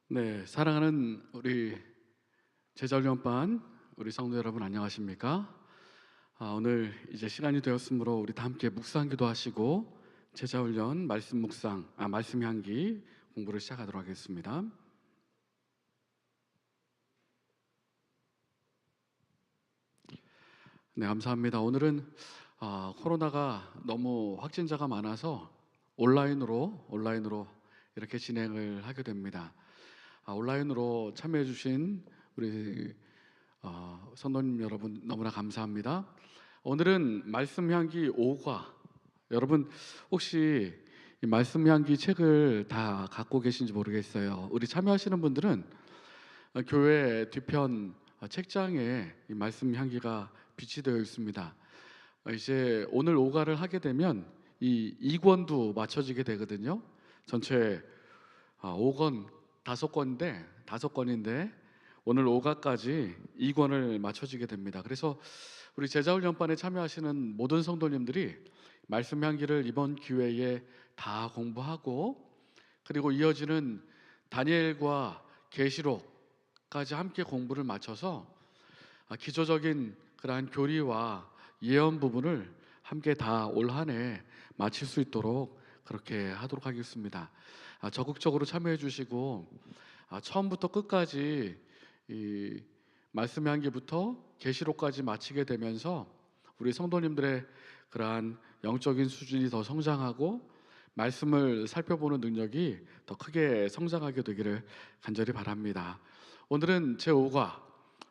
네, 사랑하는 우리 제자훈련반 우리 성도 여러분 안녕하십니까? 오늘 이제 시간이 되었으므로 우리 다 함께 묵상기도 하시고 제자훈련 말씀 묵상, 말씀 향기 공부를 시작하도록 하겠습니다. 네, 감사합니다. 오늘은 코로나가 너무 확진자가 많아서 온라인으로 이렇게 진행을 하게 됩니다. 온라인으로 참여해 주신 우리 성도님 여러분 너무나 감사합니다. 오늘은 말씀 향기 5과, 여러분 혹시 이 말씀 향기 책을 다 갖고 계신지 모르겠어요. 우리 참여하시는 분들은 교회 뒤편 책장에 이 말씀 향기가 비치되어 있습니다. 이제 오늘 5과를 하게 되면 이 2권도 맞춰지게 되거든요. 전체 5권 5권인데 오늘 5과까지 2권을 맞춰지게 됩니다. 그래서 우리 제자훈련반에 참여하시는 모든 성도님들이 말씀 향기를 이번 기회에 다 공부하고, 그리고 이어지는 다니엘과 계시록까지 함께 공부를 마쳐서 기초적인 그러한 교리와 예언 부분을 함께 다 올 한 해 마칠 수 있도록 그렇게 하도록 하겠습니다. 적극적으로 참여해 주시고 처음부터 끝까지 이 말씀 향기부터 계시록까지 마치게 되면서 우리 성도님들의 그러한 영적인 수준이 더 성장하고 말씀을 살펴보는 능력이 더 크게 성장하게 되기를 간절히 바랍니다. 오늘은 제5과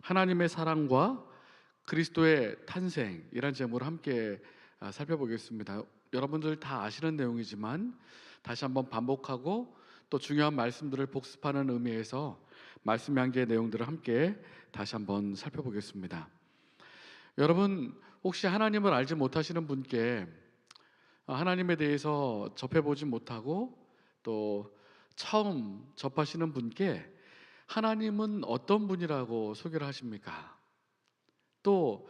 하나님의 사랑과 그리스도의 탄생이란 제목을 함께 살펴보겠습니다. 여러분들 다 아시는 내용이지만 다시 한번 반복하고 또 중요한 말씀들을 복습하는 의미에서 말씀 향기의 내용들을 함께 다시 한번 살펴보겠습니다. 여러분 혹시 하나님을 알지 못하시는 분께 하나님에 대해서 접해보지 못하고 또 처음 접하시는 분께 하나님은 어떤 분이라고 소개를 하십니까? 또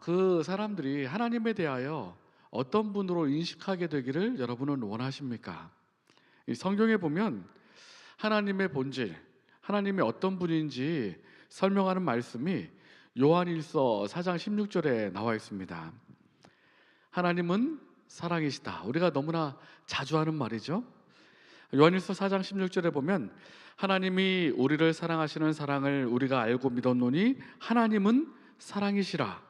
그 사람들이 하나님에 대하여 어떤 분으로 인식하게 되기를 여러분은 원하십니까? 이 성경에 보면 하나님의 본질, 하나님이 어떤 분인지 설명하는 말씀이 요한일서 4장 16절에 나와 있습니다. 하나님은 사랑이시다. 우리가 너무나 자주 하는 말이죠. 요한일서 4장 16절에 보면 하나님이 우리를 사랑하시는 사랑을 우리가 알고 믿었노니 하나님은 사랑이시라.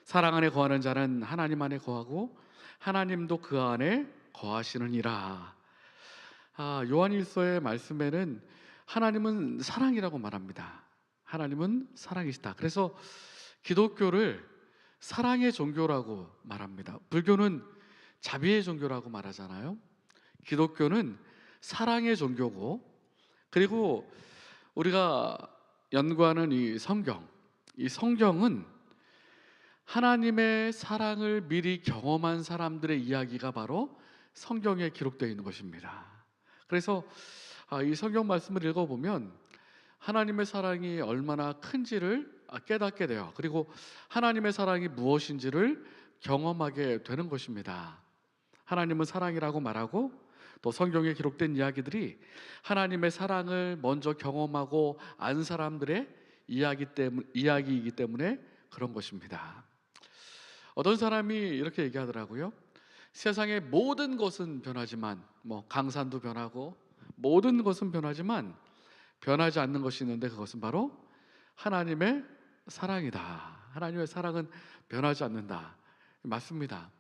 사랑 안에 거하는 자는 하나님 안에 거하고 하나님도 그 안에 거하시느니라. 요한일서의 말씀에는 하나님은 사랑이라고 말합니다. 하나님은 사랑이시다. 그래서 기독교를 사랑의 종교라고 말합니다. 불교는 자비의 종교라고 말하잖아요. 기독교는 사랑의 종교고, 그리고 우리가 연구하는 이 성경은 하나님의 사랑을 미리 경험한 사람들의 이야기가 바로 성경에 기록되어 있는 것입니다. 그래서 이 성경 말씀을 읽어보면 하나님의 사랑이 얼마나 큰지를 깨닫게 돼요. 그리고 하나님의 사랑이 무엇인지를 경험하게 되는 것입니다. 하나님은 사랑이라고 말하고 또 성경에 기록된 이야기들이 하나님의 사랑을 먼저 경험하고 안 사람들의 이야기이기 때문에 그런 것입니다. 어떤 사람이 이렇게 얘기하더라고요. 세상의 모든 것은 변하지만, 강산도 변하고 모든 것은 변하지만 변하지 않는 것이 있는데 그것은 바로 하나님의 사랑이다. 하나님의 사랑은 변하지 않는다. 맞습니다.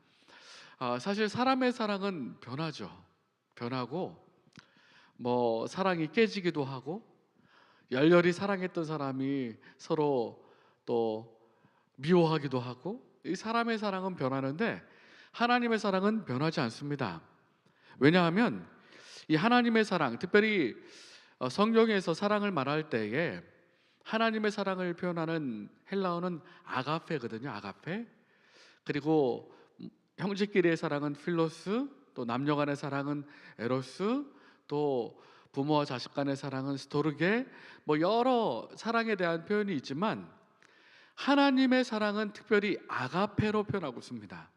사실 사람의 사랑은 변하죠. 변하고 사랑이 깨지기도 하고 열렬히 사랑했던 사람이 서로 또 미워하기도 하고, 이 사람의 사랑은 변하는데 하나님의 사랑은 변하지 않습니다. 왜냐하면 이 하나님의 사랑, 특별히 성경에서 사랑을 말할 때에 하나님의 사랑을 표현하는 헬라어는 아가페거든요. 아가페. 그리고 형제끼리의 사랑은 필로스, 또 남녀 간의 사랑은 에로스, 또 부모와 자식 간의 사랑은 스토르게, 여러 사랑에 대한 표현이 있지만 하나님의 사랑은 특별히 아가페로 표현하고 있습니다.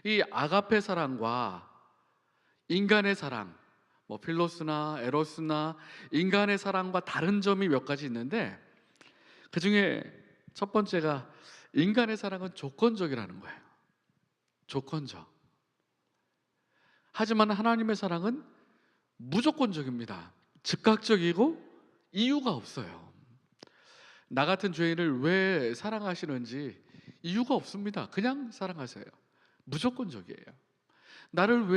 이 아가페 사랑과 인간의 사랑, 뭐 필로스나 에로스나 인간의 사랑과 다른 점이 몇 가지 있는데, 그 중에 첫 번째가 인간의 사랑은 조건적이라는 거예요. 조건적. 하지만 하나님의 사랑은 무조건적입니다. 즉각적이고 이유가 없어요. 나 같은 죄인을 왜 사랑하시는지 이유가 없습니다. 그냥 사랑하세요. 무조건적이에요. 나를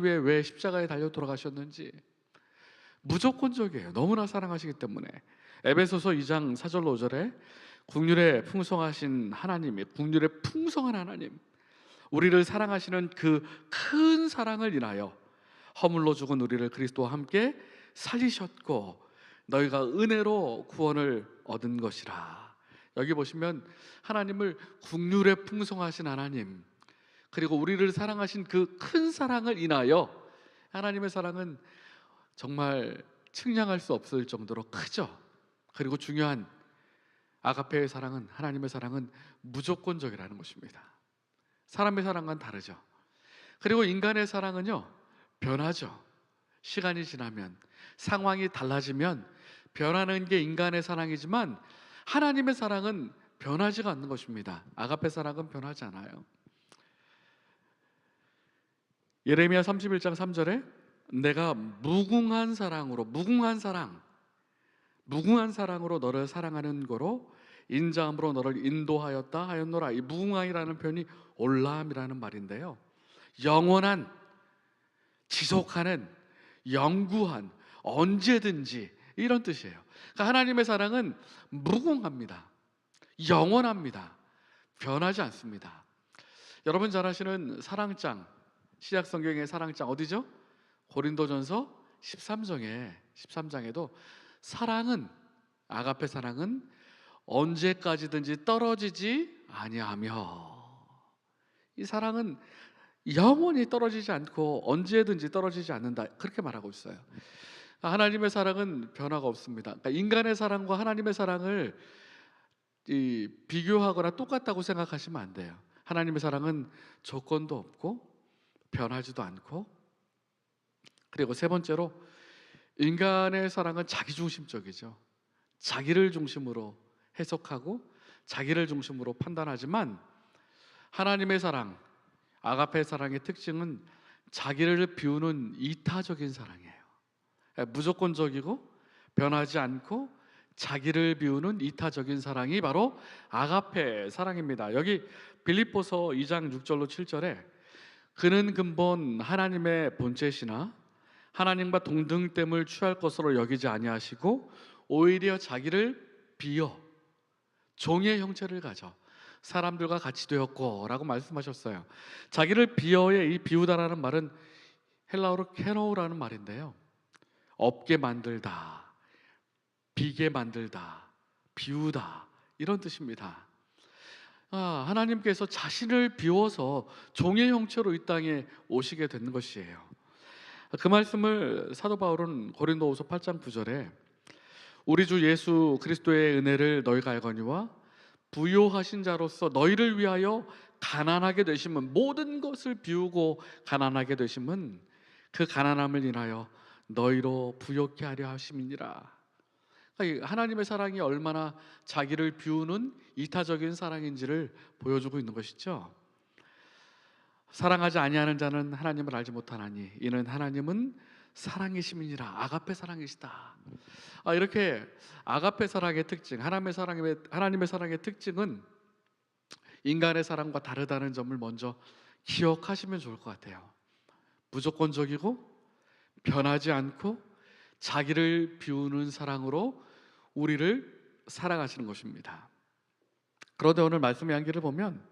위해 왜 십자가에 달려 돌아가셨는지 무조건적이에요. 너무나 사랑하시기 때문에. 에베소서 2장 4절 5절에 국률에 풍성하신 하나님이, 국률에 풍성한 하나님, 우리를 사랑하시는 그 큰 사랑을 인하여 허물로 죽은 우리를 그리스도와 함께 살리셨고 너희가 은혜로 구원을 얻은 것이라. 여기 보시면 하나님을 국률에 풍성하신 하나님, 그리고 우리를 사랑하신 그 큰 사랑을 인하여, 하나님의 사랑은 정말 측량할 수 없을 정도로 크죠. 그리고 중요한 아가페의 사랑은, 하나님의 사랑은 무조건적이라는 것입니다. 사람의 사랑과는 다르죠. 그리고 인간의 사랑은요, 변하죠. 시간이 지나면, 상황이 달라지면 변하는 게 인간의 사랑이지만 하나님의 사랑은 변하지가 않는 것입니다. 아가페 사랑은 변하지 않아요. 예레미야 31장 3절에 내가 무궁한 사랑으로 너를 사랑하는 거로 인자함으로 너를 인도하였다 하였노라. 이 무궁함이라는 표현이 올람이라는 말인데요, 영원한, 지속하는, 영구한, 언제든지 이런 뜻이에요. 그러니까 하나님의 사랑은 무궁합니다. 영원합니다. 변하지 않습니다. 여러분 잘 아시는 사랑장, 신약 성경의 사랑장 어디죠? 고린도전서 13장에도 사랑은, 아가페 사랑은 언제까지든지 떨어지지 아니하며, 이 사랑은 영원히 떨어지지 않고 언제든지 떨어지지 않는다, 그렇게 말하고 있어요. 하나님의 사랑은 변화가 없습니다. 그러니까 인간의 사랑과 하나님의 사랑을 비교하거나 똑같다고 생각하시면 안 돼요. 하나님의 사랑은 조건도 없고 변하지도 않고, 그리고 세 번째로 인간의 사랑은 자기중심적이죠. 자기를 중심으로 해석하고 자기를 중심으로 판단하지만 하나님의 사랑, 아가페 사랑의 특징은 자기를 비우는 이타적인 사랑이에요. 무조건적이고 변하지 않고 자기를 비우는 이타적인 사랑이 바로 아가페 사랑입니다. 여기 빌립보서 2장 6절로 7절에 그는 근본 하나님의 본체시나 하나님과 동등됨을 취할 것으로 여기지 아니하시고 오히려 자기를 비어 종의 형체를 가져 사람들과 같이 되었고 라고 말씀하셨어요. 자기를 비어의 이 비우다라는 말은 헬라어로 케노우라는 말인데요, 없게 만들다, 비게 만들다, 비우다, 이런 뜻입니다. 하나님께서 자신을 비워서 종의 형체로 이 땅에 오시게 된 것이에요. 그 말씀을 사도 바울은 고린도후서 8장 9절에 우리 주 예수 그리스도의 은혜를 너희가 알거니와 부요하신 자로서 너희를 위하여 가난하게 되심은, 모든 것을 비우고 가난하게 되심은 그 가난함을 인하여 너희로 부요케 하려 하심이니라. 그러니까 하나님의 사랑이 얼마나 자기를 비우는 이타적인 사랑인지를 보여주고 있는 것이죠. 사랑하지 아니하는 자는 하나님을 알지 못하나니 이는 하나님은 사랑이심이니라. 아가페 사랑이시다. 이렇게 아가페 사랑의 특징, 하나님의 사랑의 특징은 인간의 사랑과 다르다는 점을 먼저 기억하시면 좋을 것 같아요. 무조건적이고 변하지 않고 자기를 비우는 사랑으로 우리를 사랑하시는 것입니다. 그런데 오늘 말씀의 향기를 보면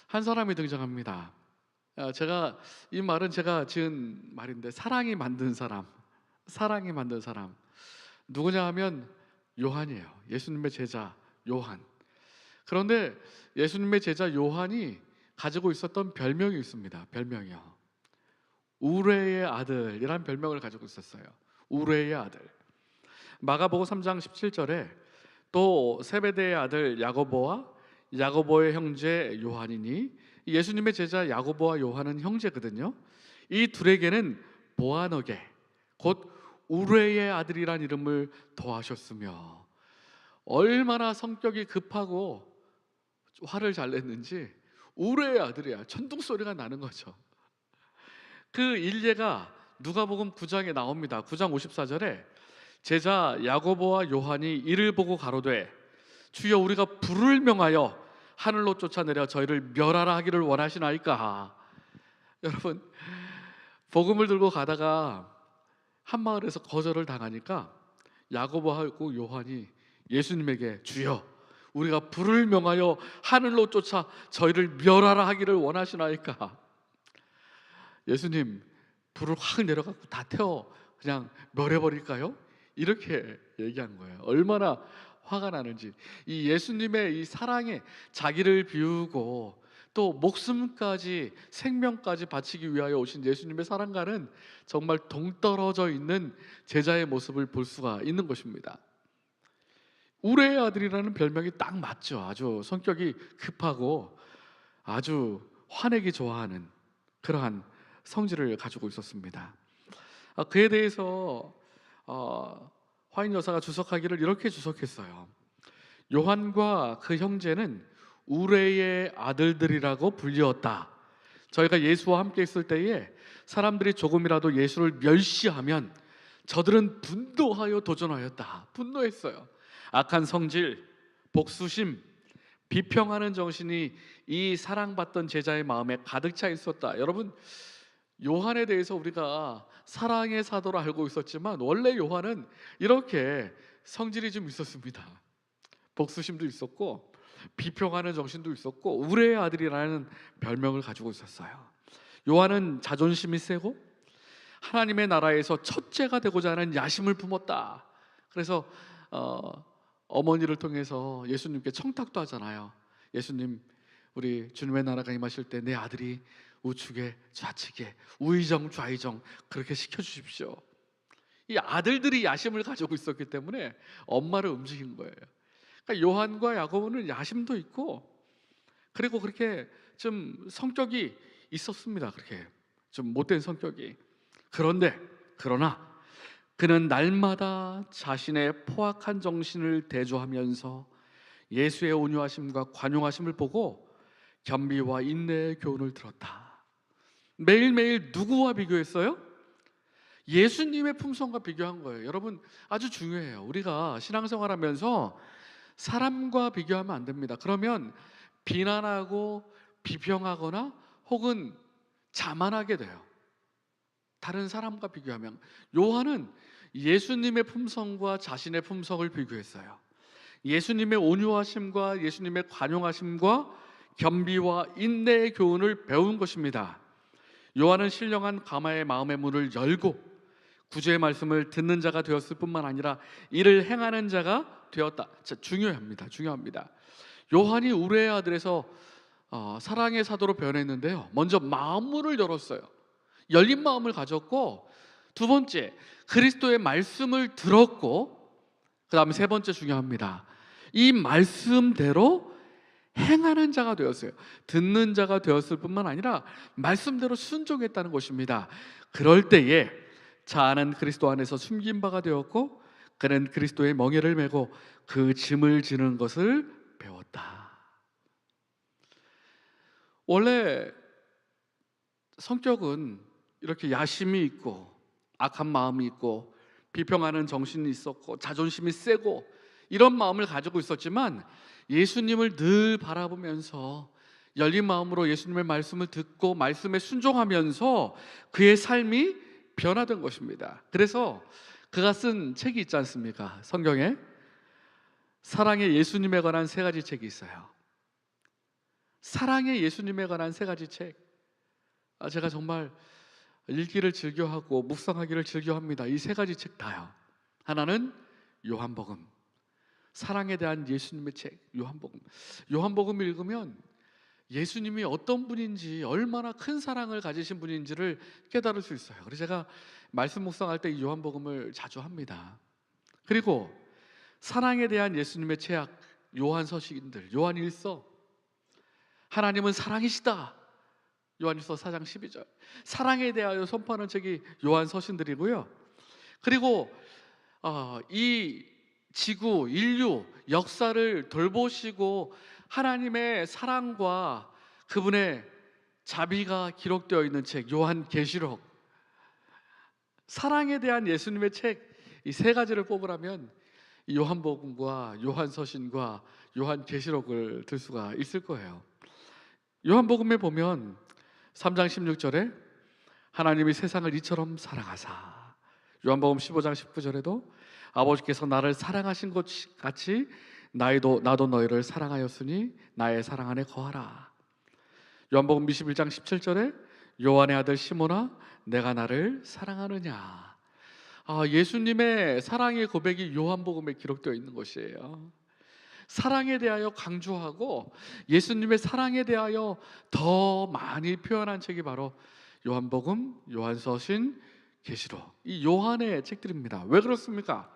한 사람이 등장합니다. 이 말은 제가 지은 말인데, 사랑이 만든 사람 누구냐 하면 요한이에요. 예수님의 제자 요한. 그런데 예수님의 제자 요한이 가지고 있었던 별명이 있습니다. 별명이요, 우레의 아들이라는 별명을 가지고 있었어요. 우레의 아들. 마가복음 3장 17절에 또 세베대의 아들 야고보와 야고보의 형제 요한이니, 예수님의 제자 야고보와 요한은 형제거든요. 이 둘에게는 보아너게, 곧 우레의 아들이란 이름을 더하셨으며, 얼마나 성격이 급하고 화를 잘 냈는지 우레의 아들이야, 천둥 소리가 나는 거죠. 그 일례가 누가복음 9장에 나옵니다. 9장 54절에 제자 야고보와 요한이 이를 보고 가로되 주여 우리가 불을 명하여 하늘로 쫓아내려 저희를 멸하라 하기를 원하시나이까. 여러분, 복음을 들고 가다가 한 마을에서 거절을 당하니까 야고보하고 요한이 예수님에게 주여 우리가 불을 명하여 하늘로 쫓아 저희를 멸하라 하기를 원하시나이까. 예수님, 불을 확 내려갖고 다 태워 그냥 멸해버릴까요? 이렇게 얘기한 거예요. 얼마나 화가 나는지. 이 예수님의 이 사랑에 자기를 비우고 또 목숨까지, 생명까지 바치기 위하여 오신 예수님의 사랑과는 정말 동떨어져 있는 제자의 모습을 볼 수가 있는 것입니다. 우레의 아들이라는 별명이 딱 맞죠. 아주 성격이 급하고 아주 화내기 좋아하는 그러한 성질을 가지고 있었습니다. 그에 대해서 화인 여사가 주석하기를 이렇게 주석했어요. 요한과 그 형제는 우레의 아들들이라고 불리었다. 저희가 예수와 함께 있을 때에 사람들이 조금이라도 예수를 멸시하면 저들은 분노하여 도전하였다. 분노했어요. 악한 성질, 복수심, 비평하는 정신이 이 사랑받던 제자의 마음에 가득 차 있었다. 여러분, 요한에 대해서 우리가 사랑의 사도로 알고 있었지만 원래 요한은 이렇게 성질이 좀 있었습니다. 복수심도 있었고 비평하는 정신도 있었고 우레의 아들이라는 별명을 가지고 있었어요. 요한은 자존심이 세고 하나님의 나라에서 첫째가 되고자 하는 야심을 품었다. 그래서 어머니를 통해서 예수님께 청탁도 하잖아요. 예수님, 우리 주님의 나라가 임하실 때 내 아들이 우측에 좌측에 우의정 좌의정 그렇게 시켜주십시오. 이 아들들이 야심을 가지고 있었기 때문에 엄마를 움직인 거예요. 그러니까 요한과 야고보는 야심도 있고 그리고 그렇게 좀 성격이 있었습니다. 그렇게 좀 못된 성격이. 그러나 그는 날마다 자신의 포악한 정신을 대조하면서 예수의 온유하심과 관용하심을 보고 겸비와 인내의 교훈을 들었다. 매일매일 누구와 비교했어요? 예수님의 품성과 비교한 거예요. 여러분, 아주 중요해요. 우리가 신앙생활하면서 사람과 비교하면 안 됩니다. 그러면 비난하고 비평하거나 혹은 자만하게 돼요. 다른 사람과 비교하면. 요한은 예수님의 품성과 자신의 품성을 비교했어요. 예수님의 온유하심과 예수님의 관용하심과 겸비와 인내의 교훈을 배운 것입니다. 요한은 신령한 가마의 마음의 문을 열고 구주의 말씀을 듣는 자가 되었을 뿐만 아니라 이를 행하는 자가 되었다. 중요합니다. 요한이 우레의 아들에서 사랑의 사도로 변했는데요, 먼저 마음문을 열었어요. 열린 마음을 가졌고, 두 번째 그리스도의 말씀을 들었고, 그 다음에 세 번째 중요합니다. 이 말씀대로 행하는 자가 되었어요. 듣는 자가 되었을 뿐만 아니라 말씀대로 순종했다는 것입니다. 그럴 때에 자아는 그리스도 안에서 숨긴 바가 되었고 그는 그리스도의 멍에를 메고 그 짐을 지는 것을 배웠다. 원래 성격은 이렇게 야심이 있고 악한 마음이 있고 비평하는 정신이 있었고 자존심이 세고 이런 마음을 가지고 있었지만 예수님을 늘 바라보면서 열린 마음으로 예수님의 말씀을 듣고 말씀에 순종하면서 그의 삶이 변화된 것입니다. 그래서 그가 쓴 책이 있지 않습니까? 성경에 사랑의 예수님에 관한 세 가지 책이 있어요. 사랑의 예수님에 관한 세 가지 책. 제가 정말 읽기를 즐겨하고 묵상하기를 즐겨합니다. 이 세 가지 책 다요. 하나는 요한복음, 사랑에 대한 예수님의 책 요한복음. 요한복음을 읽으면 예수님이 어떤 분인지, 얼마나 큰 사랑을 가지신 분인지를 깨달을 수 있어요. 그래서 제가 말씀 묵상할 때 이 요한복음을 자주 합니다. 그리고 사랑에 대한 예수님의 책약 요한서신들, 요한일서, 하나님은 사랑이시다, 요한일서 4장 12절, 사랑에 대하여 선포하는 책이 요한서신들이고요. 그리고 이 지구, 인류, 역사를 돌보시고 하나님의 사랑과 그분의 자비가 기록되어 있는 책 요한계시록, 사랑에 대한 예수님의 책, 이 세 가지를 뽑으라면 이 요한복음과 요한서신과 요한계시록을 들 수가 있을 거예요. 요한복음에 보면 3장 16절에 하나님이 세상을 이처럼 사랑하사, 요한복음 15장 19절에도 아버지께서 나를 사랑하신 것 같이 나도 너희를 사랑하였으니 나의 사랑 안에 거하라. 요한복음 21장 17절에 요한의 아들 시몬아 내가 나를 사랑하느냐. 예수님의 사랑의 고백이 요한복음에 기록되어 있는 것이에요. 사랑에 대하여 강조하고 예수님의 사랑에 대하여 더 많이 표현한 책이 바로 요한복음, 요한서신, 계시록, 이 요한의 책들입니다. 왜 그렇습니까?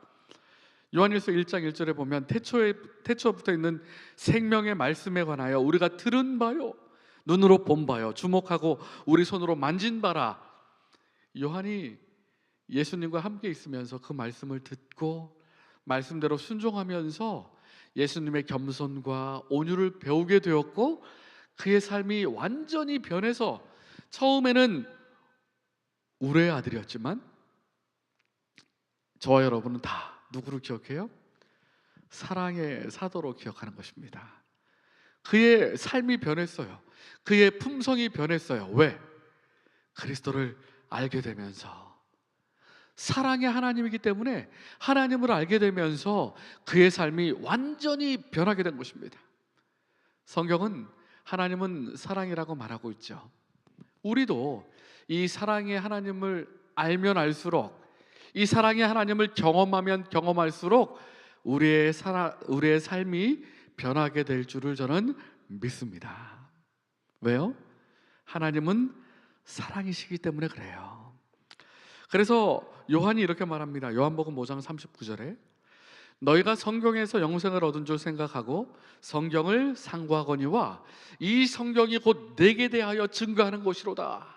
요한일서 1장 1절에 보면 태초부터 있는 생명의 말씀에 관하여 우리가 들은 바요, 눈으로 본 바요, 주목하고 우리 손으로 만진 바라. 요한이 예수님과 함께 있으면서 그 말씀을 듣고 말씀대로 순종하면서 예수님의 겸손과 온유를 배우게 되었고, 그의 삶이 완전히 변해서 처음에는 우레의 아들이었지만 저와 여러분은 다 누구를 기억해요? 사랑의 사도로 기억하는 것입니다. 그의 삶이 변했어요. 그의 품성이 변했어요. 왜? 그리스도를 알게 되면서. 사랑의 하나님이기 때문에 하나님을 알게 되면서 그의 삶이 완전히 변하게 된 것입니다. 성경은 하나님은 사랑이라고 말하고 있죠. 우리도 이 사랑의 하나님을 알면 알수록, 이 사랑의 하나님을 경험하면 경험할수록 우리의 삶이 변하게 될 줄을 저는 믿습니다. 왜요? 하나님은 사랑이시기 때문에 그래요. 그래서 요한이 이렇게 말합니다. 요한복음 5장 39절에 너희가 성경에서 영생을 얻은 줄 생각하고 성경을 상고하거니와 이 성경이 곧 내게 대하여 증거하는 것이로다.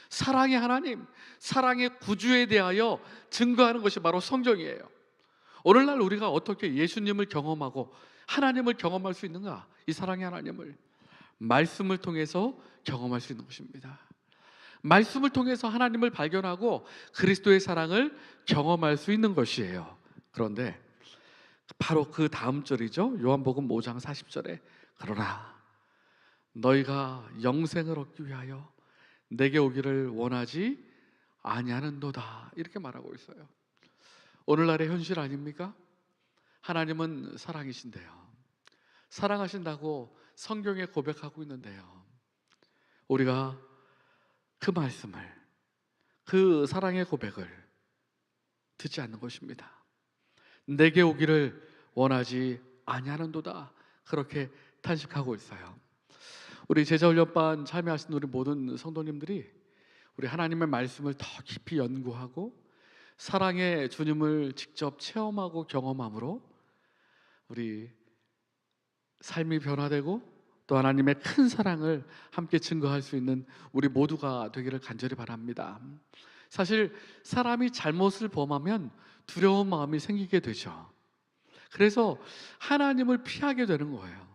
사랑의 하나님, 사랑의 구주에 대하여 증거하는 것이 바로 성경이에요. 오늘날 우리가 어떻게 예수님을 경험하고 하나님을 경험할 수 있는가? 이 사랑의 하나님을 말씀을 통해서 경험할 수 있는 것입니다. 말씀을 통해서 하나님을 발견하고 그리스도의 사랑을 경험할 수 있는 것이에요. 그런데 바로 그 다음 절이죠. 요한복음 5장 40절에 그러나 너희가 영생을 얻기 위하여 내게 오기를 원하지 아니하는도다, 이렇게 말하고 있어요. 오늘날의 현실 아닙니까? 하나님은 사랑이신데요, 사랑하신다고 성경에 고백하고 있는데요, 우리가 그 말씀을, 그 사랑의 고백을 듣지 않는 것입니다. 내게 오기를 원하지 아니하는도다, 그렇게 탄식하고 있어요. 우리 제자훈련반 참여하신 우리 모든 성도님들이 우리 하나님의 말씀을 더 깊이 연구하고 사랑의 주님을 직접 체험하고 경험함으로 우리 삶이 변화되고 또 하나님의 큰 사랑을 함께 증거할 수 있는 우리 모두가 되기를 간절히 바랍니다. 사실 사람이 잘못을 범하면 두려운 마음이 생기게 되죠. 그래서 하나님을 피하게 되는 거예요.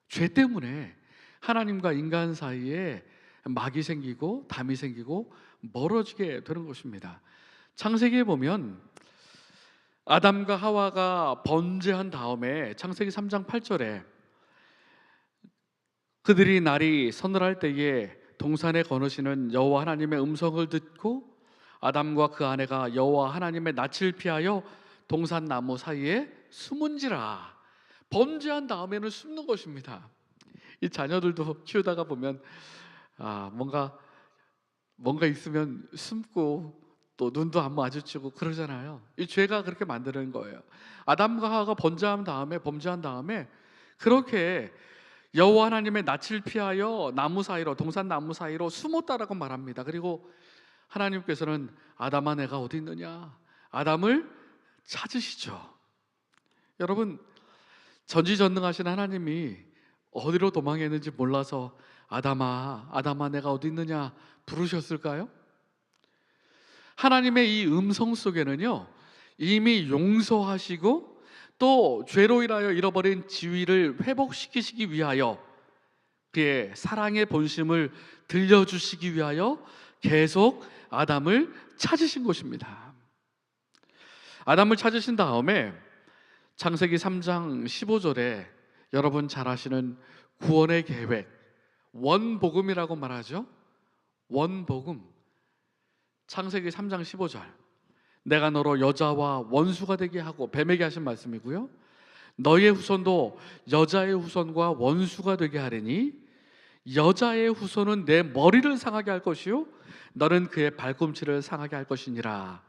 죄 때문에 하나님과 인간 사이에 막이 생기고 담이 생기고 멀어지게 되는 것입니다. 창세기에 보면 아담과 하와가 번제한 다음에 창세기 3장 8절에 그들이 날이 서늘할 때에 동산에 거느시는 여호와 하나님의 음성을 듣고 아담과 그 아내가 여호와 하나님의 낯을 피하여 동산 나무 사이에 숨은지라. 번제한 다음에는 숨는 것입니다. 이 자녀들도 키우다가 보면 뭔가 있으면 숨고 또 눈도 안 마주치고 그러잖아요. 이 죄가 그렇게 만드는 거예요. 아담과 하와가 범죄한 다음에 그렇게 여호와 하나님의 낯을 피하여 나무 사이로, 동산 나무 사이로 숨었다라고 말합니다. 그리고 하나님께서는 아담아 내가 어디 있느냐, 아담을 찾으시죠. 여러분, 전지전능하신 하나님이 어디로 도망했는지 몰라서 아담아 내가 어디 있느냐 부르셨을까요? 하나님의 이 음성 속에는요, 이미 용서하시고 또 죄로 인하여 잃어버린 지위를 회복시키시기 위하여 그의 사랑의 본심을 들려주시기 위하여 계속 아담을 찾으신 것입니다. 아담을 찾으신 다음에 창세기 3장 15절에 여러분 잘 아시는 구원의 계획, 원복음이라고 말하죠. 원복음. 창세기 3장 15절, 내가 너로 여자와 원수가 되게 하고, 뱀에게 하신 말씀이고요, 너의 후손도 여자의 후손과 원수가 되게 하리니 여자의 후손은 내 머리를 상하게 할 것이요 너는 그의 발꿈치를 상하게 할 것이니라.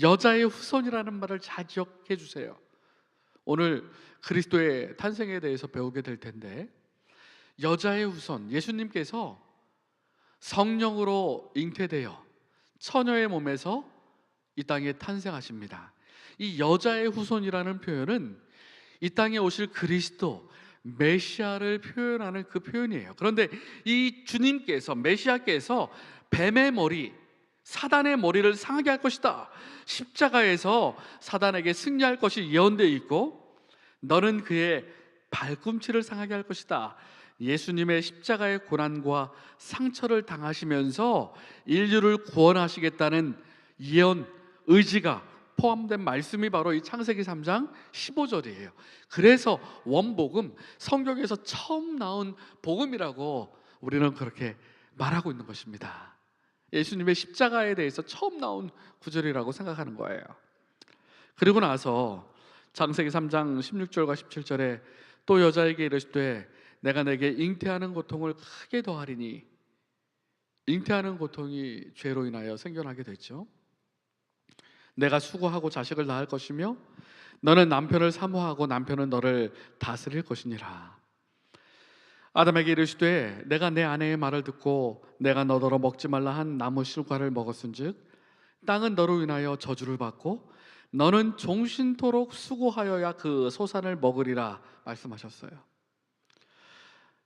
여자의 후손이라는 말을 잘 기억해 주세요. 오늘 그리스도의 탄생에 대해서 배우게 될 텐데, 여자의 후손, 예수님께서 성령으로 잉태되어 처녀의 몸에서 이 땅에 탄생하십니다. 이 여자의 후손이라는 표현은 이 땅에 오실 그리스도 메시아를 표현하는 그 표현이에요. 그런데 이 주님께서, 메시아께서 뱀의 머리, 사단의 머리를 상하게 할 것이다, 십자가에서 사단에게 승리할 것이 예언되어 있고 너는 그의 발꿈치를 상하게 할 것이다, 예수님의 십자가의 고난과 상처를 당하시면서 인류를 구원하시겠다는 예언, 의지가 포함된 말씀이 바로 이 창세기 3장 15절이에요. 그래서 원복음, 성경에서 처음 나온 복음이라고 우리는 그렇게 말하고 있는 것입니다. 예수님의 십자가에 대해서 처음 나온 구절이라고 생각하는 거예요. 그리고 나서 창세기 3장 16절과 17절에 또 여자에게 이르시되 내가 내게 잉태하는 고통을 크게 더하리니, 잉태하는 고통이 죄로 인하여 생겨나게 됐죠. 내가 수고하고 자식을 낳을 것이며 너는 남편을 사모하고 남편은 너를 다스릴 것이니라. 아담에게 이르시되 내가 내 아내의 말을 듣고 내가 너더러 먹지 말라 한 나무 실과를 먹었은즉 땅은 너로 인하여 저주를 받고 너는 종신토록 수고하여야 그 소산을 먹으리라 말씀하셨어요.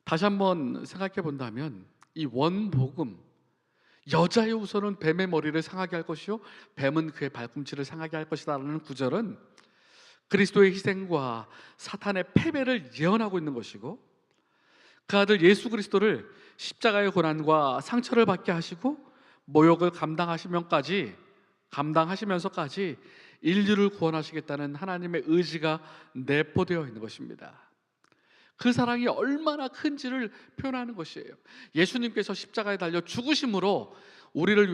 다시 한번 생각해 본다면 이 원복음, 여자의 후손은 뱀의 머리를 상하게 할 것이요 뱀은 그의 발꿈치를 상하게 할 것이다 라는 구절은 그리스도의 희생과 사탄의 패배를 예언하고 있는 것이고, 그 아들 예수 그리스도를 십자가의 고난과 상처를 받게 하시고 모욕을 감당하시면서까지 인류를 구원하시겠다는 하나님의 의지가 내포되어 있는 것입니다. 그 사랑이 얼마나 큰지를 표현하는 것이에요. 예수님께서 십자가에 달려 죽으심으로 우리를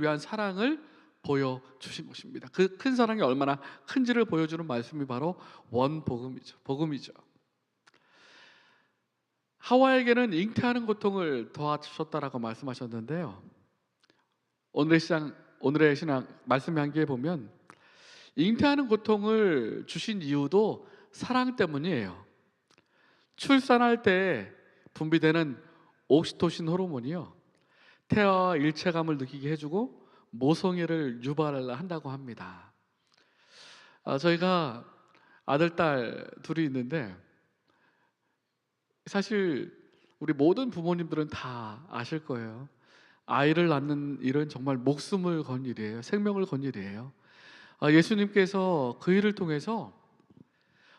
위한 사랑을 보여주신 것입니다. 그 큰 사랑이 얼마나 큰지를 보여주는 말씀이 바로 원복음이죠. 복음이죠. 하와에게는 잉태하는 고통을 더하셨다라고 말씀하셨는데요, 오늘의 신앙 말씀 향기에 보면 잉태하는 고통을 주신 이유도 사랑 때문이에요. 출산할 때 분비되는 옥시토신 호르몬이요, 태아와 일체감을 느끼게 해주고 모성애를 유발한다고 합니다. 저희가 아들, 딸 둘이 있는데 사실 우리 모든 부모님들은 다 아실 거예요. 아이를 낳는 일은 정말 목숨을 건 일이에요. 생명을 건 일이에요. 예수님께서 그 일을 통해서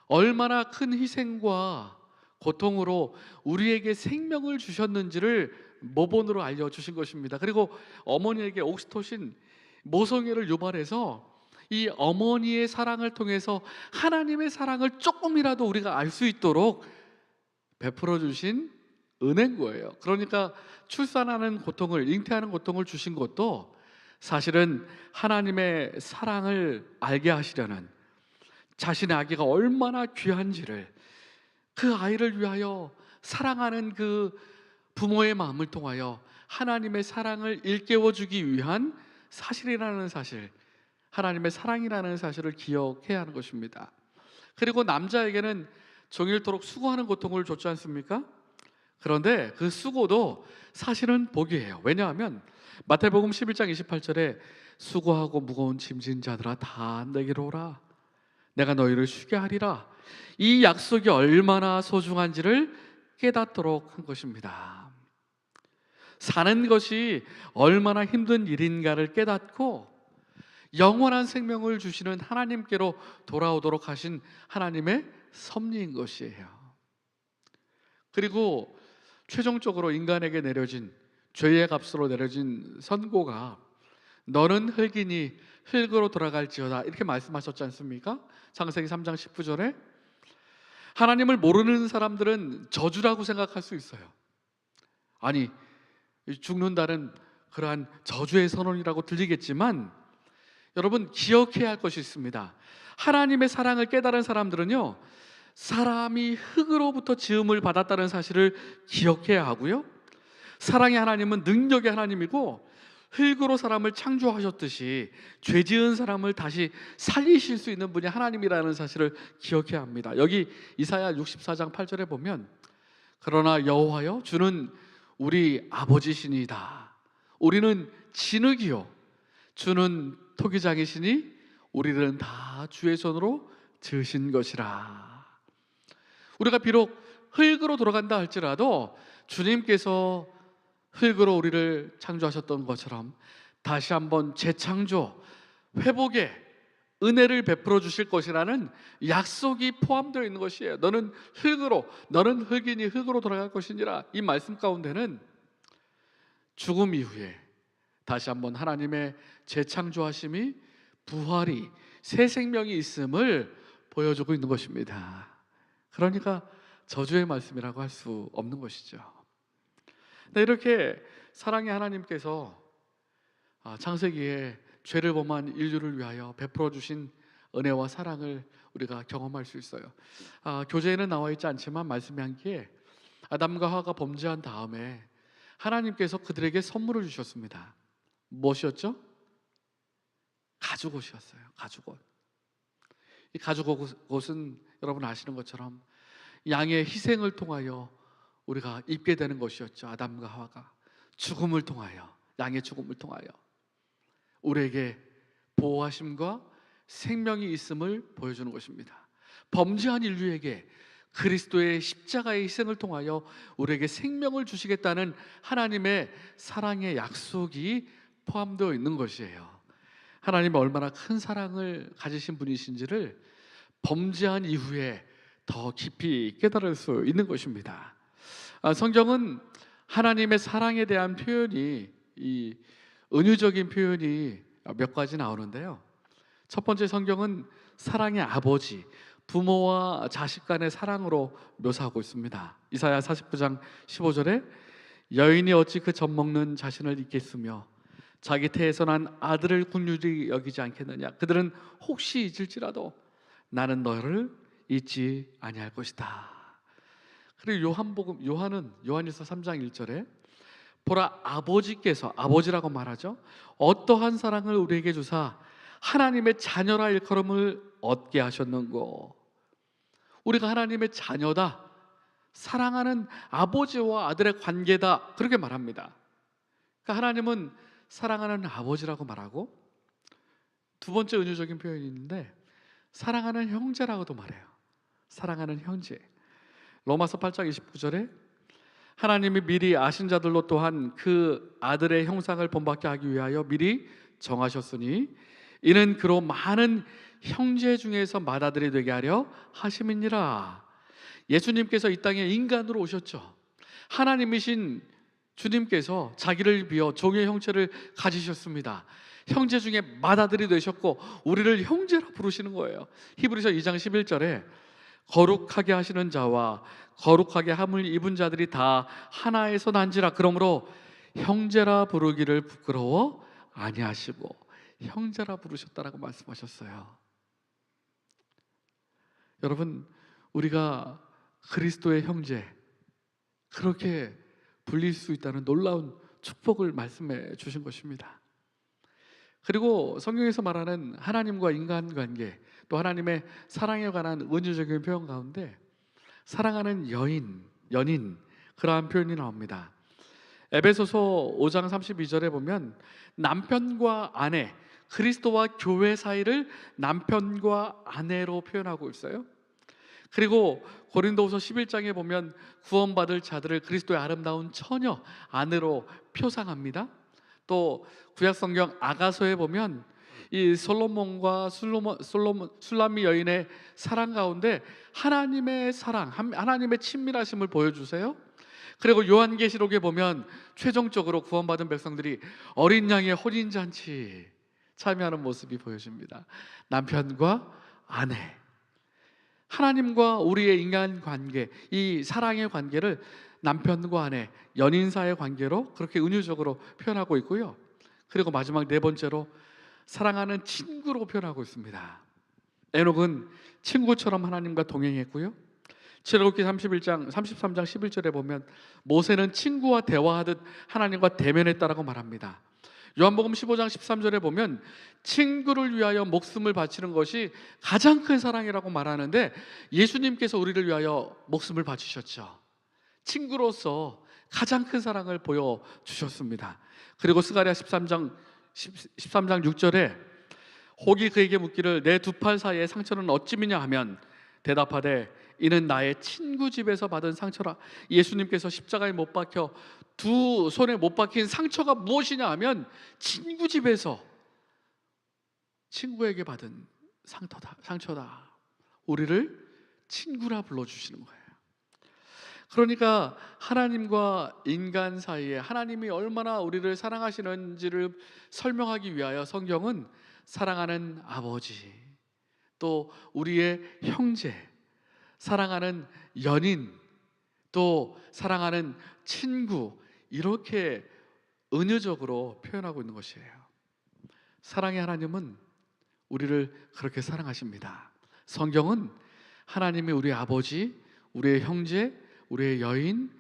얼마나 큰 희생과 고통으로 우리에게 생명을 주셨는지를 모본으로 알려주신 것입니다. 그리고 어머니에게 옥시토신, 모성애를 유발해서 이 어머니의 사랑을 통해서 하나님의 사랑을 조금이라도 우리가 알 수 있도록 베풀어 주신 은혜인 거예요. 그러니까 출산하는 고통을, 잉태하는 고통을 주신 것도 사실은 하나님의 사랑을 알게 하시려는, 자신의 아기가 얼마나 귀한지를, 그 아이를 위하여 사랑하는 그 부모의 마음을 통하여 하나님의 사랑을 일깨워주기 위한 사실이라는 사실, 하나님의 사랑이라는 사실을 기억해야 하는 것입니다. 그리고 남자에게는 종일토록 수고하는 고통을 줬지 않습니까? 그런데 그 수고도 사실은 복이에요. 왜냐하면 마태복음 11장 28절에 수고하고 무거운 짐진 자들아 다 내게로 오라, 내가 너희를 쉬게 하리라, 이 약속이 얼마나 소중한지를 깨닫도록 한 것입니다. 사는 것이 얼마나 힘든 일인가를 깨닫고 영원한 생명을 주시는 하나님께로 돌아오도록 하신 하나님의 섭리인 것이에요. 그리고 최종적으로 인간에게 내려진 죄의 값으로 내려진 선고가 너는 흙이니 흙으로 돌아갈지어다 이렇게 말씀하셨지 않습니까? 창세기 3장 19절에 하나님을 모르는 사람들은 저주라고 생각할 수 있어요. 아니, 죽는다는 그러한 저주의 선언이라고 들리겠지만 여러분 기억해야 할 것이 있습니다. 하나님의 사랑을 깨달은 사람들은요, 사람이 흙으로부터 지음을 받았다는 사실을 기억해야 하고요, 사랑의 하나님은 능력의 하나님이고 흙으로 사람을 창조하셨듯이 죄 지은 사람을 다시 살리실 수 있는 분이 하나님이라는 사실을 기억해야 합니다. 여기 이사야 64장 8절에 보면 그러나 여호와여 주는 우리 아버지시니이다. 우리는 진흙이요 주는 토기장이시니 우리는 다 주의 손으로 지으신 것이라. 우리가 비록 흙으로 돌아간다 할지라도 주님께서 흙으로 우리를 창조하셨던 것처럼 다시 한번 재창조, 회복의 은혜를 베풀어 주실 것이라는 약속이 포함되어 있는 것이에요. 너는 흙이니 흙으로 돌아갈 것이니라. 이 말씀 가운데는 죽음 이후에 다시 한번 하나님의 재창조하심이, 부활이, 새 생명이 있음을 보여주고 있는 것입니다. 그러니까 저주의 말씀이라고 할 수 없는 것이죠. 이렇게 사랑의 하나님께서 창세기에 죄를 범한 인류를 위하여 베풀어 주신 은혜와 사랑을 우리가 경험할 수 있어요. 교재에는 나와 있지 않지만 말씀이 한기에 아담과 하와가 범죄한 다음에 하나님께서 그들에게 선물을 주셨습니다. 무엇이었죠? 가죽옷이었어요. 가죽옷. 이 가죽옷은 여러분 아시는 것처럼 양의 희생을 통하여 우리가 입게 되는 것이었죠. 아담과 하와가 죽음을 통하여, 양의 죽음을 통하여 우리에게 보호하심과 생명이 있음을 보여주는 것입니다. 범죄한 인류에게 그리스도의 십자가의 희생을 통하여 우리에게 생명을 주시겠다는 하나님의 사랑의 약속이 포함되어 있는 것이에요. 하나님이 얼마나 큰 사랑을 가지신 분이신지를 범죄한 이후에 더 깊이 깨달을 수 있는 것입니다. 성경은 하나님의 사랑에 대한 표현이, 이 은유적인 표현이 몇 가지 나오는데요. 첫 번째, 성경은 사랑의 아버지, 부모와 자식 간의 사랑으로 묘사하고 있습니다. 이사야 49장 15절에 여인이 어찌 그 젖 먹는 자신을 잊겠으며 자기 태에서 난 아들을 긍휼히 여기지 않겠느냐. 그들은 혹시 잊을지라도 나는 너를 잊지 아니할 것이다. 그리고 요한일서 3장 1절에 보라 아버지께서, 아버지라고 말하죠, 어떠한 사랑을 우리에게 주사 하나님의 자녀라 일컬음을 얻게 하셨는고. 우리가 하나님의 자녀다, 사랑하는 아버지와 아들의 관계다, 그렇게 말합니다. 그러니까 하나님은 사랑하는 아버지라고 말하고, 두 번째 은유적인 표현이 있는데 사랑하는 형제라고도 말해요. 사랑하는 형제. 로마서 8장 29절에 하나님이 미리 아신 자들로 또한 그 아들의 형상을 본받게 하기 위하여 미리 정하셨으니 이는 그로 많은 형제 중에서 맏아들이 되게 하려 하심이니라. 예수님께서 이 땅에 인간으로 오셨죠. 하나님이신 주님께서 자기를 비어 종의 형체를 가지셨습니다. 형제 중에 맏아들이 되셨고 우리를 형제라 부르시는 거예요. 히브리서 2장 11절에 거룩하게 하시는 자와 거룩하게 함을 입은 자들이 다 하나에서 난지라. 그러므로 형제라 부르기를 부끄러워 아니하시고 형제라 부르셨다라고 말씀하셨어요. 여러분, 우리가 그리스도의 형제, 그렇게 불릴 수 있다는 놀라운 축복을 말씀해 주신 것입니다. 그리고 성경에서 말하는 하나님과 인간관계, 또 하나님의 사랑에 관한 은유적인 표현 가운데 사랑하는 연인, 그러한 표현이 나옵니다. 에베소서 5장 32절에 보면 남편과 아내, 그리스도와 교회 사이를 남편과 아내로 표현하고 있어요. 그리고 고린도후서 11장에 보면 구원받을 자들을 그리스도의 아름다운 처녀 안으로 표상합니다. 또 구약 성경 아가서에 보면 이 솔로몬과 술람미 여인의 사랑 가운데 하나님의 사랑, 하나님의 친밀하심을 보여주세요. 그리고 요한계시록에 보면 최종적으로 구원받은 백성들이 어린 양의 혼인잔치 참여하는 모습이 보여집니다. 남편과 아내, 하나님과 우리의 인간 관계, 이 사랑의 관계를 남편과 아내, 연인 사이의 관계로 그렇게 은유적으로 표현하고 있고요. 그리고 마지막 네 번째로 사랑하는 친구로 표현하고 있습니다. 에녹은 친구처럼 하나님과 동행했고요. 출애굽기 33장 11절에 보면 모세는 친구와 대화하듯 하나님과 대면했다라고 말합니다. 요한복음 15장 13절에 보면 친구를 위하여 목숨을 바치는 것이 가장 큰 사랑이라고 말하는데 예수님께서 우리를 위하여 목숨을 바치셨죠. 친구로서 가장 큰 사랑을 보여주셨습니다. 그리고 스가랴 13장 6절에 혹이 그에게 묻기를 내 두 팔 사이의 상처는 어찌미냐 하면 대답하되 이는 나의 친구 집에서 받은 상처라. 예수님께서 십자가에 못 박혀 두 손에 못 박힌 상처가 무엇이냐 하면 친구 집에서 친구에게 받은 상처다. 우리를 친구라 불러주시는 거예요. 그러니까 하나님과 인간 사이에 하나님이 얼마나 우리를 사랑하시는지를 설명하기 위하여 성경은 사랑하는 아버지, 또 우리의 형제, 사랑하는 연인, 또 사랑하는 친구, 이렇게 은유적으로 표현하고 있는 것이에요. 사랑의 하나님은 우리를 그렇게 사랑하십니다. 성경은 하나님이 우리의 아버지, 우리의 형제, 우리의 연인,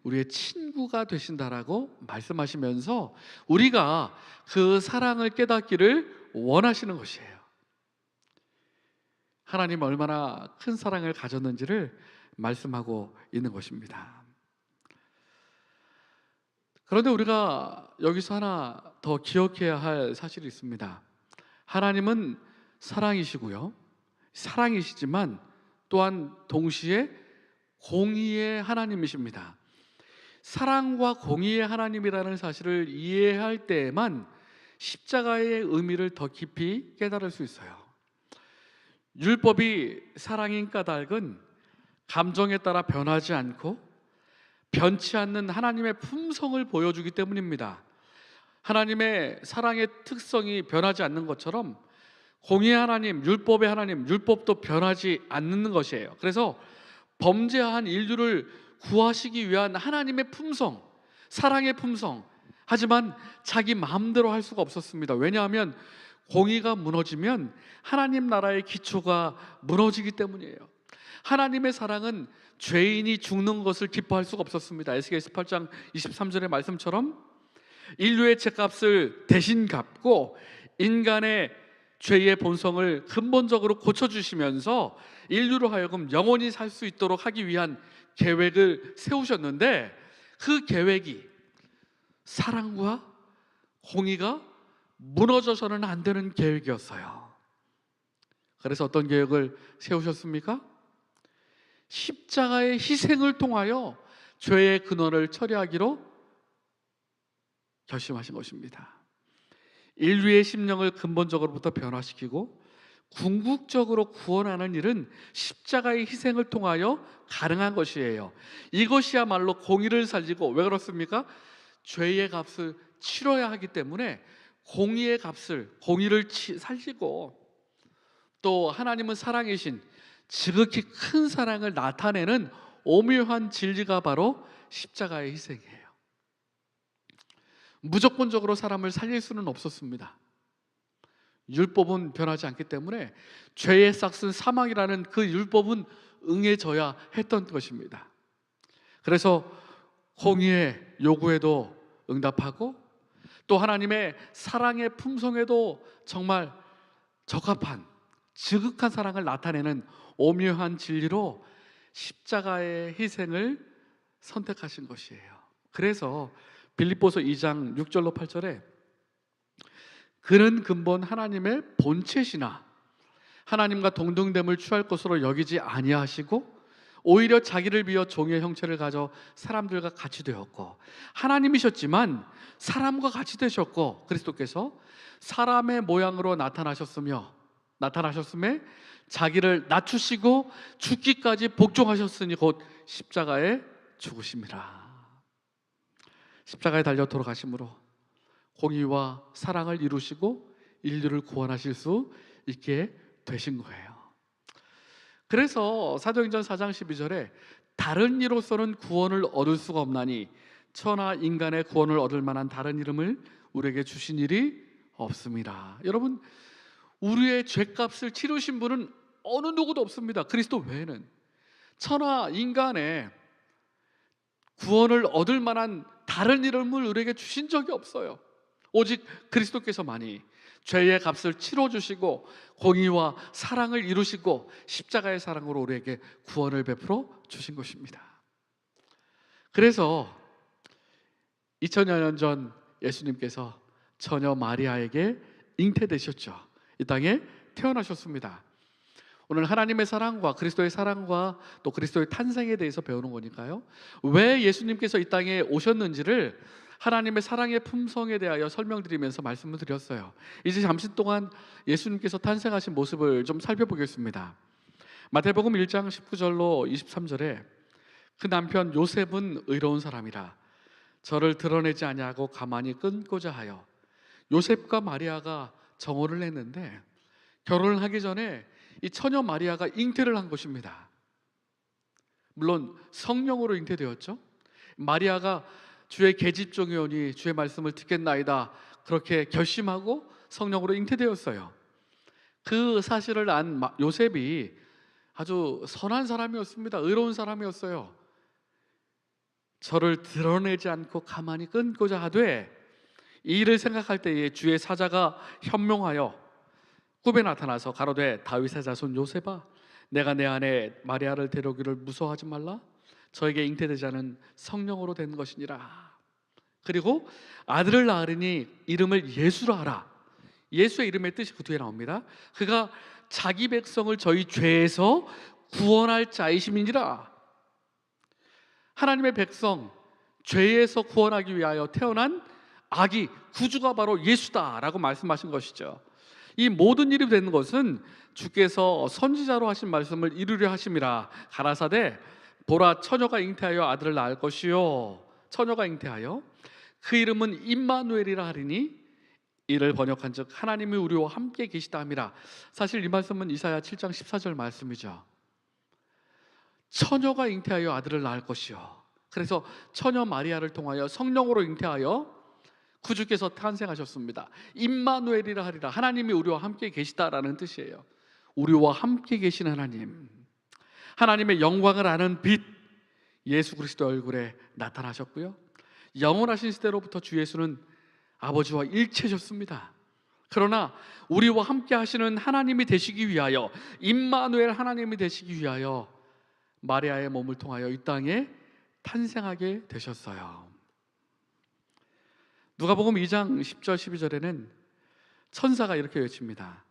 우리의 친구가 되신다라고 말씀하시면서 우리가 그 사랑을 깨닫기를 원하시는 것이에요. 하나님 얼마나 큰 사랑을 가졌는지를 말씀하고 있는 것입니다. 그런데 우리가 여기서 하나 더 기억해야 할 사실이 있습니다. 하나님은 사랑이시고요, 사랑이시지만 또한 동시에 공의의 하나님이십니다. 사랑과 공의의 하나님이라는 사실을 이해할 때에만 십자가의 의미를 더 깊이 깨달을 수 있어요. 율법이 사랑인 까닭은 감정에 따라 변하지 않고 변치 않는 하나님의 품성을 보여주기 때문입니다. 하나님의 사랑의 특성이 변하지 않는 것처럼 공의의 하나님, 율법의 하나님, 율법도 변하지 않는 것이에요. 그래서 범죄한 인류를 구하시기 위한 하나님의 품성, 사랑의 품성, 하지만 자기 마음대로 할 수가 없었습니다. 왜냐하면 공의가 무너지면 하나님 나라의 기초가 무너지기 때문이에요. 하나님의 사랑은 죄인이 죽는 것을 기뻐할 수가 없었습니다. 에스겔서 8장 23절의 말씀처럼 인류의 죄값을 대신 갚고 인간의 죄의 본성을 근본적으로 고쳐주시면서 인류로 하여금 영원히 살 수 있도록 하기 위한 계획을 세우셨는데 그 계획이 사랑과 공의가 무너져서는 안 되는 계획이었어요. 그래서 어떤 계획을 세우셨습니까? 십자가의 희생을 통하여 죄의 근원을 처리하기로 결심하신 것입니다. 인류의 심령을 근본적으로부터 변화시키고 궁극적으로 구원하는 일은 십자가의 희생을 통하여 가능한 것이에요. 이것이야말로 공의를 살리고, 왜 그렇습니까? 죄의 값을 치러야 하기 때문에 공의의 값을, 공의를 살리고, 또 하나님은 사랑이신 지극히 큰 사랑을 나타내는 오묘한 진리가 바로 십자가의 희생이에요. 무조건적으로 사람을 살릴 수는 없었습니다. 율법은 변하지 않기 때문에 죄의 싹슨 사망이라는 그 율법은 응해져야 했던 것입니다. 그래서 공의의 요구에도 응답하고 또 하나님의 사랑의 품성에도 정말 적합한 지극한 사랑을 나타내는 오묘한 진리로 십자가의 희생을 선택하신 것이에요. 그래서 빌립보서 2장 6절로 8절에 그는 근본 하나님의 본체시나 하나님과 동등됨을 취할 것으로 여기지 아니하시고 오히려 자기를 비워 종의 형체를 가져 사람들과 같이 되었고, 하나님이셨지만 사람과 같이 되셨고, 그리스도께서 사람의 모양으로 나타나셨음에 자기를 낮추시고 죽기까지 복종하셨으니 곧 십자가에 죽으심이라. 십자가에 달려 돌아가심으로 공의와 사랑을 이루시고 인류를 구원하실 수 있게 되신 거예요. 그래서 사도행전 4장 12절에 다른 이로서는 구원을 얻을 수가 없나니 천하 인간의 구원을 얻을 만한 다른 이름을 우리에게 주신 일이 없습니다. 여러분, 우리의 죄값을 치르신 분은 어느 누구도 없습니다. 그리스도 외에는. 천하 인간의 구원을 얻을 만한 다른 이름을 우리에게 주신 적이 없어요. 오직 그리스도께서만이 죄의 값을 치러주시고 공의와 사랑을 이루시고 십자가의 사랑으로 우리에게 구원을 베풀어 주신 것입니다. 그래서 2000여 년 전 예수님께서 처녀 마리아에게 잉태되셨죠. 이 땅에 태어나셨습니다. 오늘 하나님의 사랑과 그리스도의 사랑과 또 그리스도의 탄생에 대해서 배우는 거니까요, 왜 예수님께서 이 땅에 오셨는지를 하나님의 사랑의 품성에 대하여 설명드리면서 말씀을 드렸어요. 이제 잠시 동안 예수님께서 탄생하신 모습을 좀 살펴보겠습니다. 마태복음 1장 19절로 23절에 그 남편 요셉은 의로운 사람이라 저를 드러내지 아니하고 가만히 끊고자 하여 요셉과 마리아가 정혼을 했는데, 결혼을 하기 전에 이 처녀 마리아가 잉태를 한 것입니다. 물론 성령으로 잉태되었죠. 마리아가 주의 계집종이 오니 주의 말씀을 듣겠나이다 그렇게 결심하고 성령으로 잉태되었어요. 그 사실을 안 요셉이 아주 선한 사람이었습니다. 의로운 사람이었어요. 저를 드러내지 않고 가만히 끊고자 하되, 이 일을 생각할 때에 주의 사자가 현명하여 꿈에 나타나서 가로되 다윗의 자손 요셉아, 내가 내 아내 마리아를 데려오기를 무서워하지 말라. 저에게 잉태되지 않은 성령으로 된 것이니라. 그리고 아들을 낳으리니 이름을 예수라 하라. 예수의 이름의 뜻이 그 뒤에 나옵니다. 그가 자기 백성을 저희 죄에서 구원할 자이심이니라. 하나님의 백성 죄에서 구원하기 위하여 태어난 아기 구주가 바로 예수다라고 말씀하신 것이죠. 이 모든 일이 되는 것은 주께서 선지자로 하신 말씀을 이루려 하심이라. 가라사대 보라 처녀가 잉태하여 아들을 낳을 것이요, 처녀가 잉태하여 그 이름은 임마누엘이라 하리니 이를 번역한즉 하나님이 우리와 함께 계시다 함이라. 사실 이 말씀은 이사야 7장 14절 말씀이죠. 처녀가 잉태하여 아들을 낳을 것이요, 그래서 처녀 마리아를 통하여 성령으로 잉태하여 구주께서 탄생하셨습니다. 임마누엘이라 하리라. 하나님이 우리와 함께 계시다라는 뜻이에요. 우리와 함께 계신 하나님, 하나님의 영광을 아는 빛 예수 그리스도 얼굴에 나타나셨고요, 영원하신 시대로부터 주 예수는 아버지와 일체셨습니다. 그러나 우리와 함께 하시는 하나님이 되시기 위하여, 임마누엘 하나님이 되시기 위하여 마리아의 몸을 통하여 이 땅에 탄생하게 되셨어요. 누가복음 2장 10절 12절에는 천사가 이렇게 외칩니다.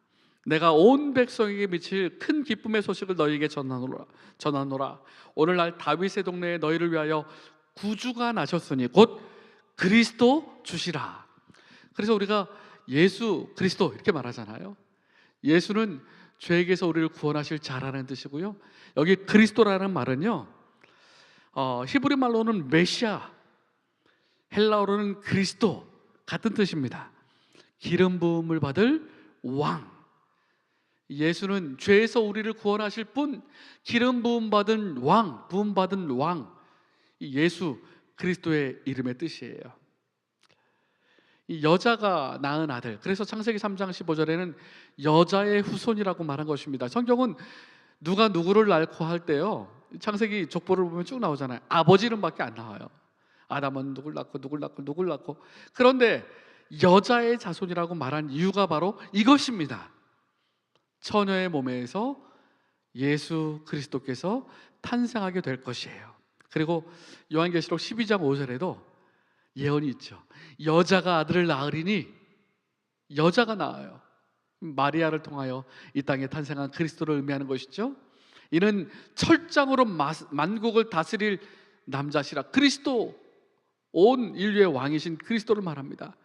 내가 온 백성에게 미칠 큰 기쁨의 소식을 너희에게 전하노라. 오늘날 다윗의 동네에 너희를 위하여 구주가 나셨으니 곧 그리스도 주시라. 그래서 우리가 예수 그리스도 이렇게 말하잖아요. 예수는 죄에게서 우리를 구원하실 자라는 뜻이고요, 여기 그리스도라는 말은요, 히브리 말로는 메시아, 헬라어로는 그리스도 같은 뜻입니다. 기름 부음을 받을 왕. 예수는 죄에서 우리를 구원하실 분, 기름 부음 받은 왕, 부음 받은 왕, 예수 그리스도의 이름의 뜻이에요. 이 여자가 낳은 아들, 그래서 창세기 3장 15절에는 여자의 후손이라고 말한 것입니다. 성경은 누가 누구를 낳고 할 때요, 창세기 족보를 보면 쭉 나오잖아요. 아버지 이름밖에 안 나와요. 아담은 누굴 낳고 누굴 낳고 누굴 낳고. 그런데 여자의 자손이라고 말한 이유가 바로 이것입니다. 처녀의 몸에서 예수 그리스도께서 탄생하게 될 것이에요. 그리고 요한계시록 12장 5절에도 예언이 있죠. 여자가 아들을 낳으리니, 여자가 낳아요. 마리아를 통하여 이 땅에 탄생한 그리스도를 의미하는 것이죠. 이는 철장으로 만국을 다스릴 남자시라 그리스도, 온 인류의 왕이신 그리스도를 말합니다.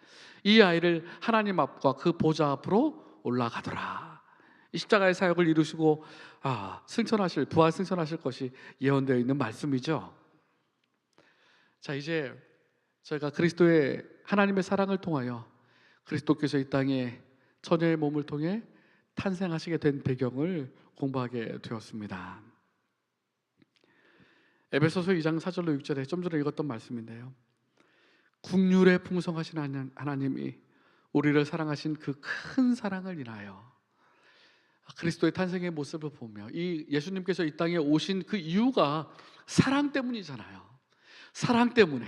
이 아이를 하나님 앞과 그 보좌 앞으로 올라가더라. 이 십자가의 사역을 이루시고 승천하실, 부활 승천하실 것이 예언되어 있는 말씀이죠. 자, 이제 저희가 그리스도의 하나님의 사랑을 통하여 그리스도께서 이 땅에 처녀의 몸을 통해 탄생하시게 된 배경을 공부하게 되었습니다. 에베소서 2장 4절로 6절에 좀 전에 읽었던 말씀인데요, 국률에 풍성하신 하나님이 우리를 사랑하신 그 큰 사랑을 인하여 그리스도의 탄생의 모습을 보며 이 예수님께서 이 땅에 오신 그 이유가 사랑 때문이잖아요. 사랑 때문에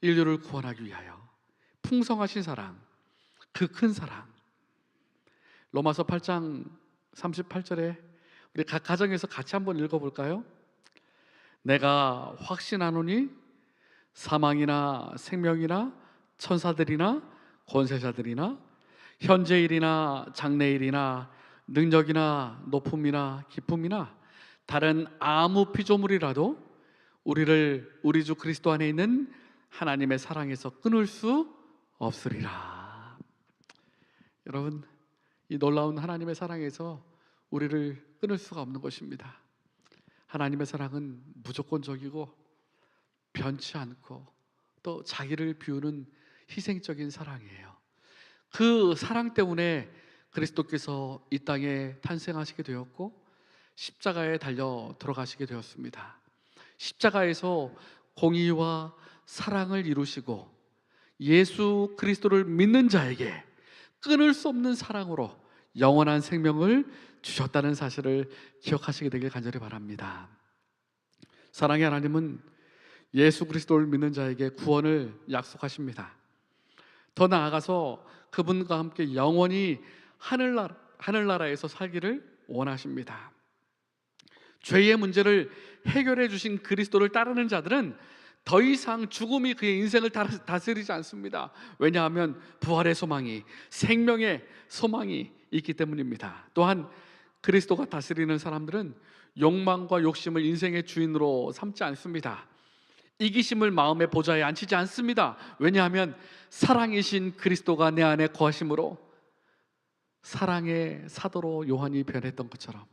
인류를 구원하기 위하여 풍성하신 사랑, 그 큰 사랑. 로마서 8장 38절에 우리 각 가정에서 같이 한번 읽어볼까요? 내가 확신하노니 사망이나 생명이나 천사들이나 권세자들이나 현재일이나 장래일이나 능력이나 높음이나 기쁨이나 다른 아무 피조물이라도 우리를 우리 주 그리스도 안에 있는 하나님의 사랑에서 끊을 수 없으리라. 여러분, 이 놀라운 하나님의 사랑에서 우리를 끊을 수가 없는 것입니다. 하나님의 사랑은 무조건적이고 변치 않고 또 자기를 비우는 희생적인 사랑이에요. 그 사랑 때문에 그리스도께서 이 땅에 탄생하시게 되었고 십자가에 달려 들어가시게 되었습니다. 십자가에서 공의와 사랑을 이루시고 예수 그리스도를 믿는 자에게 끊을 수 없는 사랑으로 영원한 생명을 주셨다는 사실을 기억하시게 되길 간절히 바랍니다. 사랑의 하나님은 예수 그리스도를 믿는 자에게 구원을 약속하십니다. 더 나아가서 그분과 함께 영원히 하늘나라에서 살기를 원하십니다. 죄의 문제를 해결해 주신 그리스도를 따르는 자들은 더 이상 죽음이 그의 인생을 다스리지 않습니다. 왜냐하면 부활의 소망이, 생명의 소망이 있기 때문입니다. 또한 그리스도가 다스리는 사람들은 욕망과 욕심을 인생의 주인으로 삼지 않습니다. 이기심을 마음의 보좌에 앉히지 않습니다. 왜냐하면 사랑이신 그리스도가 내 안에 거하심으로 사랑의 사도로 요한이 변했던 것처럼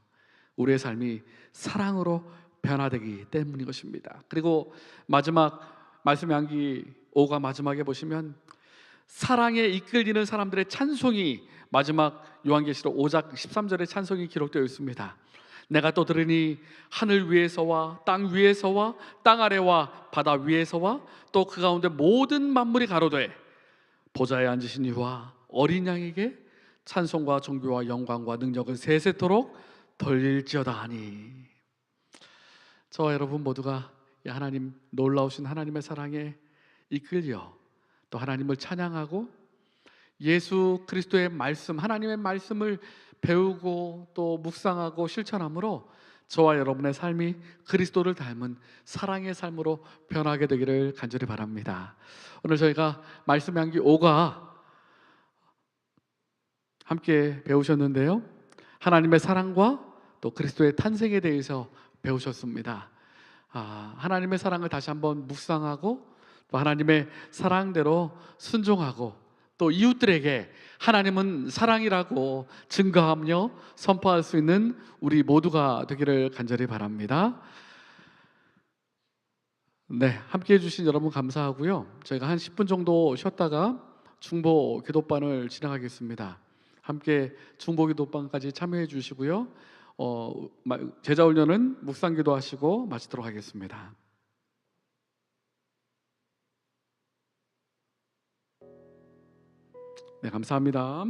우리의 삶이 사랑으로 변화되기 때문인 것입니다. 그리고 마지막 말씀의 향기 5가 마지막에 보시면 사랑에 이끌리는 사람들의 찬송이 마지막 요한계시록 5장 13절의 찬송이 기록되어 있습니다. 내가 또 들으니 하늘 위에서와 땅 위에서와 땅 아래와 바다 위에서와 또 그 가운데 모든 만물이 가로되 보좌에 앉으신 이와 어린 양에게 찬송과 존귀와 영광과 능력은 세세토록 돌릴지어다 하니. 저와 여러분 모두가 하나님, 놀라우신 하나님의 사랑에 이끌려 또 하나님을 찬양하고 예수 그리스도의 말씀, 하나님의 말씀을 배우고 또 묵상하고 실천함으로 저와 여러분의 삶이 그리스도를 닮은 사랑의 삶으로 변하게 되기를 간절히 바랍니다. 오늘 저희가 말씀 향기 5가 함께 배우셨는데요, 하나님의 사랑과 또 그리스도의 탄생에 대해서 배우셨습니다. 하나님의 사랑을 다시 한번 묵상하고 또 하나님의 사랑대로 순종하고 또 이웃들에게 하나님은 사랑이라고 증거하며 선포할 수 있는 우리 모두가 되기를 간절히 바랍니다. 네, 함께 해주신 여러분 감사하고요. 저희가 한 10분 정도 쉬었다가 중보 기도반을 진행하겠습니다. 함께 중보 기도반까지 참여해 주시고요. 제자 훈련은 묵상 기도하시고 마치도록 하겠습니다. 네, 감사합니다.